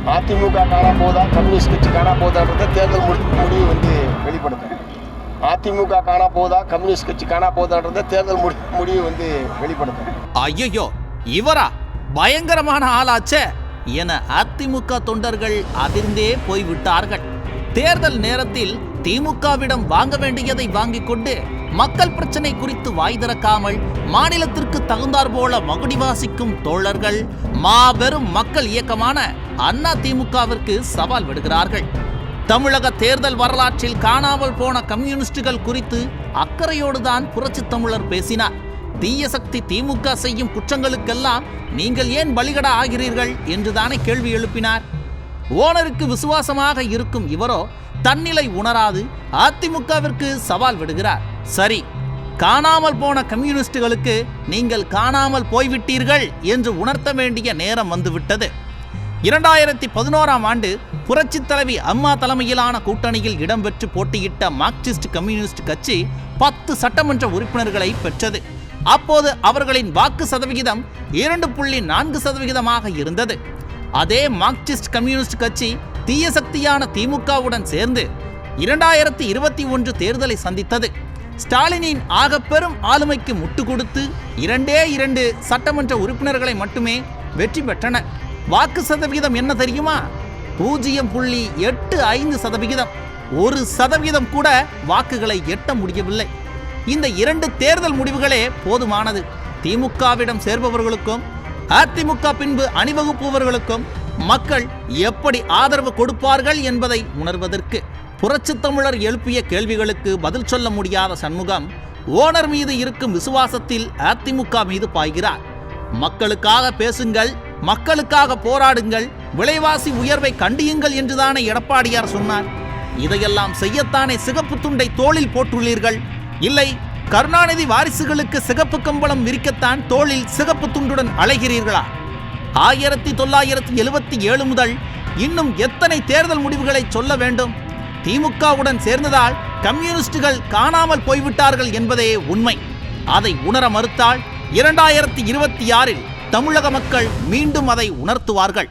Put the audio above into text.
அதிமுக காணா போதா, கம்யூனிஸ்ட் கட்சி காணா போதான்றதை தேர்தல் முடிவு வந்து வெளிப்படுத்தும். அதிமுக காணா போதா, கம்யூனிஸ்ட் கட்சி காணா போதான்றதை தேர்தல் முடிவு வந்து வெளிப்படுத்தும். ஐயோ, இவரா பயங்கரமான ஆளாச்சே என அதிமுக தொண்டர்கள் அதிர்ந்தே போய்விட்டார்கள். தேர்தல் நேரத்தில் திமுகவிடம் வாங்க வேண்டியதை வாங்கிக் கொண்டு மக்கள் பிரச்சனை குறித்து வாய் திறக்காமல் மாநிலத்திற்கு தகுந்தார் போல மகுடி வாசிக்கும் தோழர்கள் மாபெரும் மக்கள் இயக்கமான அண்ணா திமுகவிற்கு சவால் விடுகிறார்கள். தமிழக தேர்தல் வரலாற்றில் காணாமல் போன கம்யூனிஸ்டுகள் குறித்து அக்கறையோடுதான் புரட்சி தமிழர் பேசினார். தீய சக்தி திமுக செய்யும் குற்றங்களுக்கெல்லாம் நீங்கள் ஏன் பலிகடா ஆகிறீர்கள் என்றுதானே கேள்வி எழுப்பினார். ஓனருக்கு விசுவாசமாக இருக்கும் இவரோ தன்னிலை உணராது அதிமுகவிற்கு சவால் விடுகிறார். சரி, காணாமல் போன கம்யூனிஸ்டுகளுக்கு நீங்கள் காணாமல் போய்விட்டீர்கள் என்று உணர்த்த வேண்டிய நேரம் வந்துவிட்டது. 2011ஆம் ஆண்டு புரட்சி தலைவி அம்மா தலைமையிலான கூட்டணியில் இடம்பெற்று போட்டியிட்ட மார்க்சிஸ்ட் கம்யூனிஸ்ட் கட்சி 10 சட்டமன்ற உறுப்பினர்களை பெற்றது. அப்போது அவர்களின் வாக்கு சதவிகிதம் 2.4% இருந்தது. அதே மார்க்சிஸ்ட் கம்யூனிஸ்ட் கட்சி தீய சக்தியான திமுகவுடன் சேர்ந்து 2021 தேர்தலை சந்தித்தது. ஸ்டாலினின் ஆகப்பெரும் ஆளுமைக்கு முட்டு கொடுத்து 2 சட்டமன்ற உறுப்பினர்களை மட்டுமே வெற்றி பெற்றனர். வாக்கு சதவிகிதம் என்ன தெரியுமா? 0.85%. 1% கூட வாக்குகளை எட்ட முடியவில்லை. இந்த 2 தேர்தல் முடிவுகளே போதுமானது. திமுகவிடம் சேர்பவர்களுக்கும் அதிமுக பின்பு அணிவகுப்பவர்களுக்கும் மக்கள் எப்படி ஆதரவு கொடுப்பார்கள் என்பதை உணர்வதற்கு. புரட்சி தமிழர் எழுப்பிய கேள்விகளுக்கு பதில் சொல்ல முடியாத சண்முகம் ஓனர் மீது இருக்கும் விசுவாசத்தில் அதிமுக மீது பாய்கிறார். மக்களுக்காக பேசுங்கள், மக்களுக்காக போராடுங்கள், விலைவாசி உயர்வை கண்டியுங்கள் என்றுதானே எடப்பாடியார் சொன்னார். இதையெல்லாம் செய்யத்தானே சிகப்பு துண்டை தோளில் போட்டுள்ளீர்கள். இல்லை, கருணாநிதி வாரிசுகளுக்கு சிகப்பு கம்பளம் விரிக்கத்தான் தோளில் சிகப்பு துண்டுடன் அலைகிறீர்களா? 1977 முதல் இன்னும் எத்தனை தேர்தல் முடிவுகளை சொல்ல வேண்டும்? திமுகவுடன் சேர்ந்ததால் கம்யூனிஸ்டுகள் காணாமல் போய்விட்டார்கள் என்பதே உண்மை. அதை உணர மறுத்தால் 2026இல் தமிழக மக்கள் மீண்டும் அதை உணர்த்துவார்கள்.